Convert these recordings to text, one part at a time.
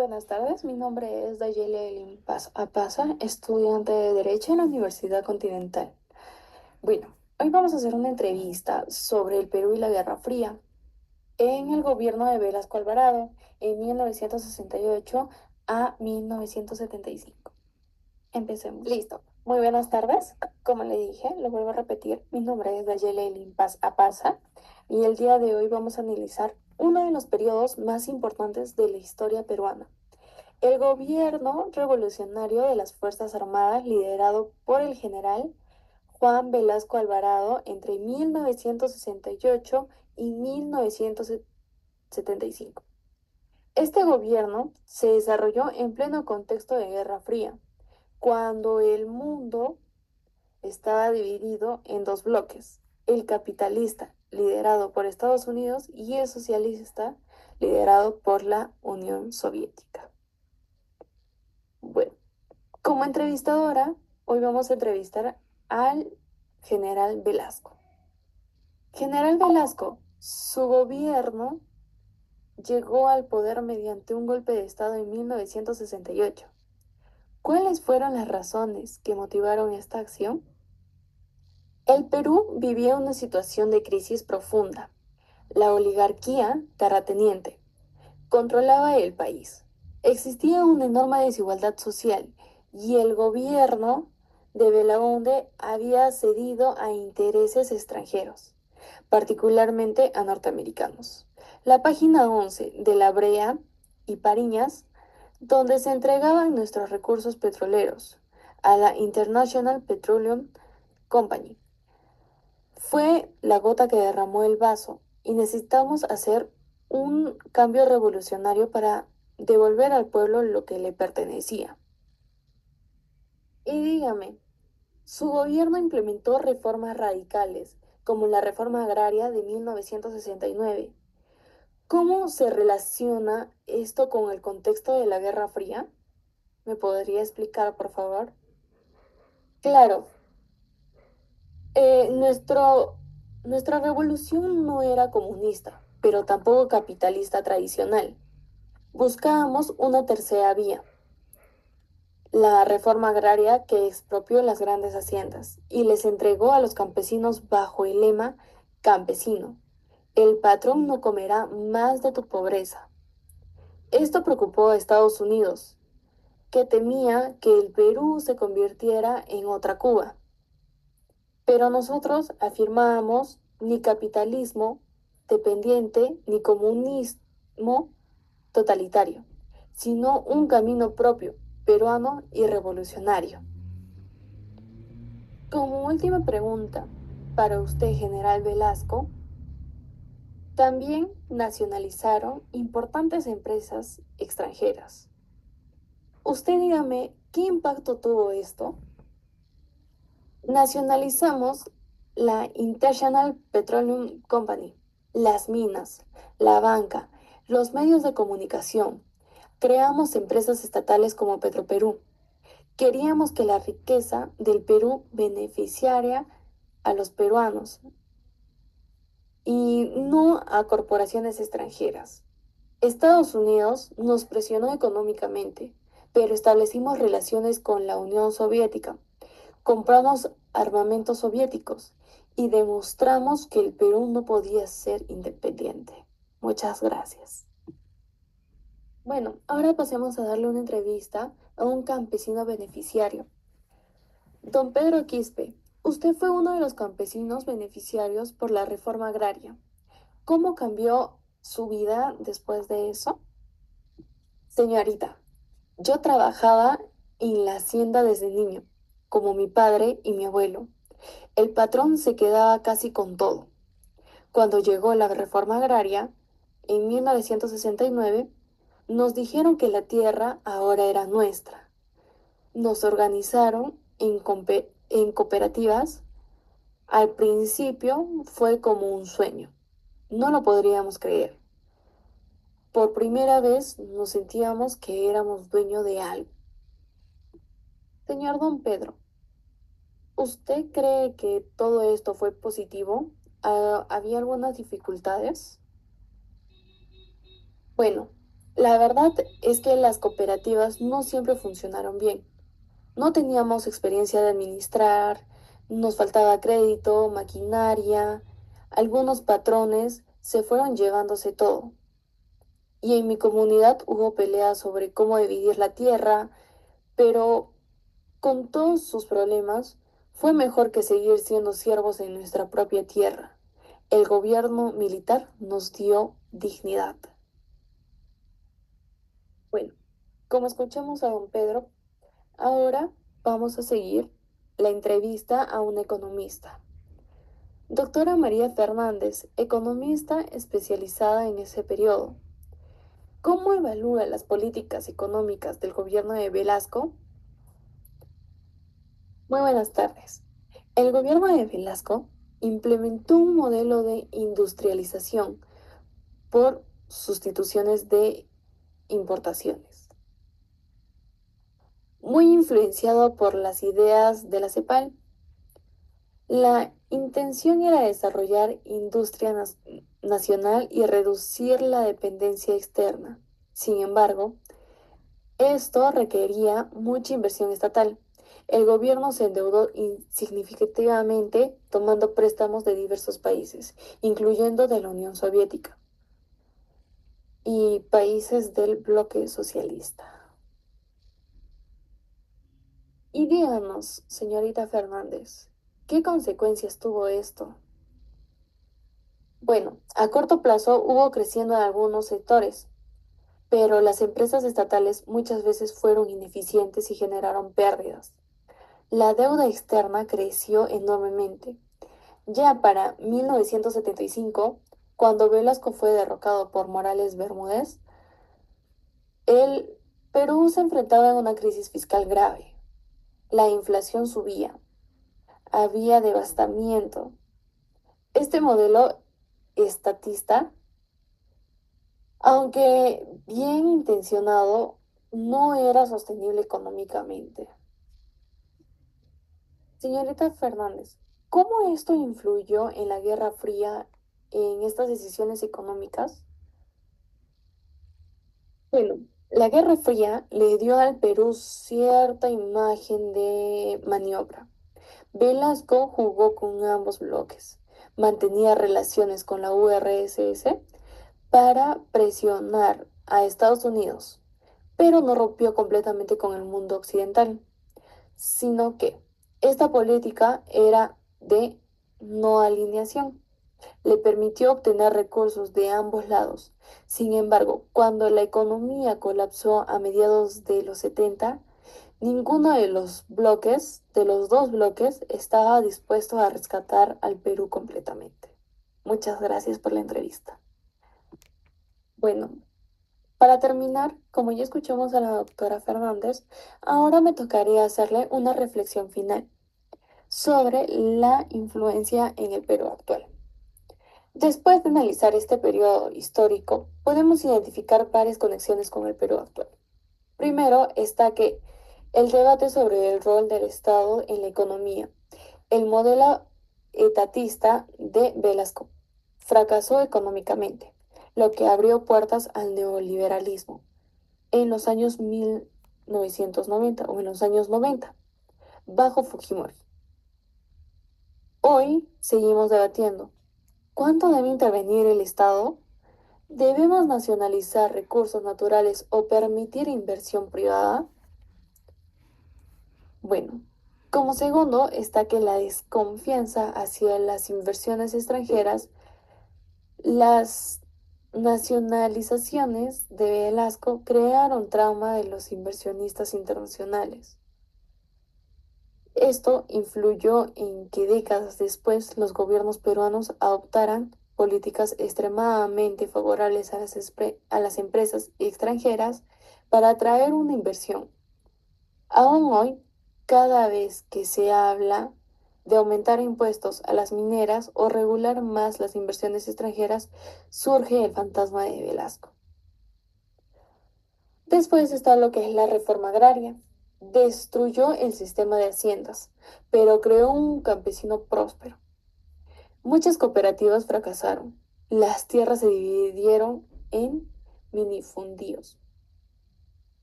buenas tardes. Mi nombre es Dayele Limpas Apaza, estudiante de Derecho en la Universidad Continental. Bueno, hoy vamos a hacer una entrevista sobre el Perú y la Guerra Fría en el gobierno de Velasco Alvarado en 1968 a 1975. Empecemos. Listo. Muy buenas tardes. Como le dije, lo vuelvo a repetir, mi nombre es Dayele Limpas Apaza y el día de hoy vamos a analizar uno de los periodos más importantes de la historia peruana. El gobierno revolucionario de las Fuerzas Armadas, liderado por el general Juan Velasco Alvarado entre 1968 y 1975. Este gobierno se desarrolló en pleno contexto de Guerra Fría, cuando el mundo estaba dividido en dos bloques: el capitalista, liderado por Estados Unidos, y el socialista, liderado por la Unión Soviética. Bueno, como entrevistadora, hoy vamos a entrevistar al general Velasco. General Velasco, su gobierno llegó al poder mediante un golpe de Estado en 1968. ¿Cuáles fueron las razones que motivaron esta acción? El Perú vivía una situación de crisis profunda. La oligarquía terrateniente controlaba el país. Existía una enorme desigualdad social y el gobierno de Belaúnde había cedido a intereses extranjeros, particularmente a norteamericanos. La página 11 de La Brea y Pariñas, donde se entregaban nuestros recursos petroleros a la International Petroleum Company, fue la gota que derramó el vaso y necesitamos hacer un cambio revolucionario para devolver al pueblo lo que le pertenecía. Y dígame, su gobierno implementó reformas radicales, como la reforma agraria de 1969. ¿Cómo se relaciona esto con el contexto de la Guerra Fría? ¿Me podría explicar, por favor? Claro, nuestra revolución no era comunista, pero tampoco capitalista tradicional. Buscábamos una tercera vía, la reforma agraria que expropió las grandes haciendas y les entregó a los campesinos bajo el lema campesino: el patrón no comerá más de tu pobreza. Esto preocupó a Estados Unidos, que temía que el Perú se convirtiera en otra Cuba. Pero nosotros afirmábamos: ni capitalismo dependiente ni comunismo totalitario, sino un camino propio, peruano y revolucionario. Como última pregunta para usted, general Velasco, también nacionalizaron importantes empresas extranjeras. Usted dígame, ¿qué impacto tuvo esto? Nacionalizamos la International Petroleum Company, las minas, la banca, los medios de comunicación. Creamos empresas estatales como Petroperú. Queríamos que la riqueza del Perú beneficiara a los peruanos y no a corporaciones extranjeras. Estados Unidos nos presionó económicamente, pero establecimos relaciones con la Unión Soviética. Compramos armamentos soviéticos y demostramos que el Perú no podía ser independiente. Muchas gracias. Bueno, ahora pasemos a darle una entrevista a un campesino beneficiario. Don Pedro Quispe, usted fue uno de los campesinos beneficiarios por la reforma agraria. ¿Cómo cambió su vida después de eso? Señorita, yo trabajaba en la hacienda desde niño, como mi padre y mi abuelo. El patrón se quedaba casi con todo. Cuando llegó la reforma agraria, en 1969, nos dijeron que la tierra ahora era nuestra. Nos organizaron en cooperativas. Al principio fue como un sueño. No lo podríamos creer. Por primera vez nos sentíamos que éramos dueños de algo. Señor Don Pedro, ¿usted cree que todo esto fue positivo? ¿Había algunas dificultades? Bueno, La verdad es que las cooperativas no siempre funcionaron bien. No teníamos experiencia de administrar, nos faltaba crédito, maquinaria, algunos patrones se fueron llevándose todo. Y en mi comunidad hubo peleas sobre cómo dividir la tierra, pero con todos sus problemas, fue mejor que seguir siendo siervos en nuestra propia tierra. El gobierno militar nos dio dignidad. Bueno, como escuchamos a don Pedro, ahora vamos a seguir la entrevista a un economista. Doctora María Fernández, economista especializada en ese periodo. ¿Cómo evalúa las políticas económicas del gobierno de Velasco? Muy buenas tardes. El gobierno de Velasco implementó un modelo de industrialización por sustituciones de importaciones, muy influenciado por las ideas de la CEPAL. La intención era desarrollar industria nacional y reducir la dependencia externa. Sin embargo, esto requería mucha inversión estatal. El gobierno se endeudó significativamente tomando préstamos de diversos países, incluyendo de la Unión Soviética y países del bloque socialista. Y díganos, señorita Fernández, ¿qué consecuencias tuvo esto? Bueno, a corto plazo hubo creciendo en algunos sectores, pero las empresas estatales muchas veces fueron ineficientes y generaron pérdidas. La deuda externa creció enormemente. Ya para 1975, cuando Velasco fue derrocado por Morales Bermúdez, el Perú se enfrentaba a una crisis fiscal grave. La inflación subía, había devastamiento. Este modelo estatista, aunque bien intencionado, no era sostenible económicamente. Señorita Fernández, ¿cómo esto influyó en la Guerra Fría en estas decisiones económicas? Bueno, la Guerra Fría le dio al Perú cierta imagen de maniobra. Velasco jugó con ambos bloques, mantenía relaciones con la URSS para presionar a Estados Unidos, pero no rompió completamente con el mundo occidental, sino que esta política era de no alineación. Le permitió obtener recursos de ambos lados. Sin embargo, cuando la economía colapsó a mediados de los 70, ninguno de los dos bloques, estaba dispuesto a rescatar al Perú completamente. Muchas gracias por la entrevista. Bueno, para terminar, como ya escuchamos a la doctora Fernández, ahora me tocaría hacerle una reflexión final sobre la influencia en el Perú actual. Después de analizar este periodo histórico, podemos identificar varias conexiones con el Perú actual. Primero está que el debate sobre el rol del Estado en la economía, el modelo etatista de Velasco, fracasó económicamente, lo que abrió puertas al neoliberalismo en los años 1990 o en los años 90, bajo Fujimori. Hoy seguimos debatiendo, ¿cuánto debe intervenir el Estado? ¿Debemos nacionalizar recursos naturales o permitir inversión privada? Bueno, como segundo está que la desconfianza hacia las inversiones extranjeras, las nacionalizaciones de Velasco crearon trauma de los inversionistas internacionales. Esto influyó en que décadas después los gobiernos peruanos adoptaran políticas extremadamente favorables a las empresas extranjeras para atraer una inversión. Aún hoy, cada vez que se habla de aumentar impuestos a las mineras o regular más las inversiones extranjeras, surge el fantasma de Velasco. Después está lo que es la reforma agraria. Destruyó el sistema de haciendas, pero creó un campesino próspero. Muchas cooperativas fracasaron. Las tierras se dividieron en minifundíos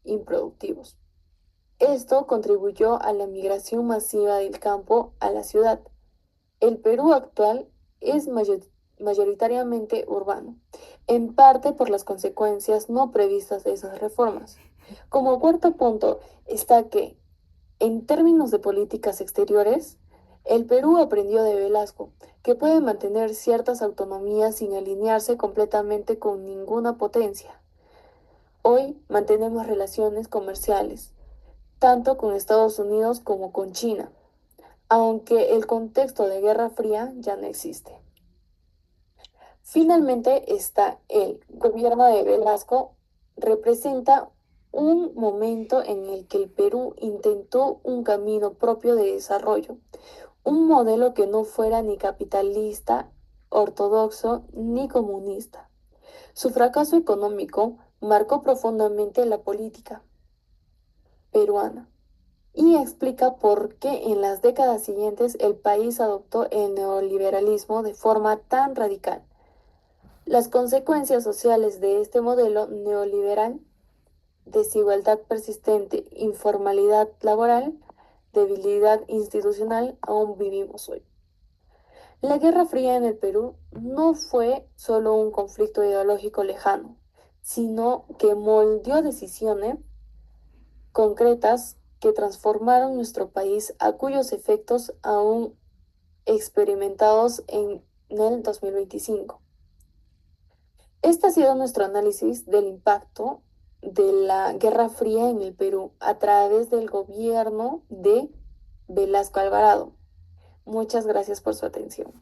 improductivos. Esto contribuyó a la migración masiva del campo a la ciudad. El Perú actual es mayoritariamente urbano, en parte por las consecuencias no previstas de esas reformas. Como cuarto punto está que, en términos de políticas exteriores, el Perú aprendió de Velasco, que puede mantener ciertas autonomías sin alinearse completamente con ninguna potencia. Hoy mantenemos relaciones comerciales, tanto con Estados Unidos como con China, aunque el contexto de Guerra Fría ya no existe. Finalmente está el gobierno de Velasco, representa un momento en el que el Perú intentó un camino propio de desarrollo, un modelo que no fuera ni capitalista, ortodoxo ni comunista. Su fracaso económico marcó profundamente la política peruana y explica por qué en las décadas siguientes el país adoptó el neoliberalismo de forma tan radical. Las consecuencias sociales de este modelo neoliberal, desigualdad persistente, informalidad laboral, debilidad institucional, aún vivimos hoy. La Guerra Fría en el Perú no fue solo un conflicto ideológico lejano, sino que moldeó decisiones concretas que transformaron nuestro país, a cuyos efectos aún experimentados en el 2025. Este ha sido nuestro análisis del impacto de la Guerra Fría en el Perú a través del gobierno de Velasco Alvarado. Muchas gracias por su atención.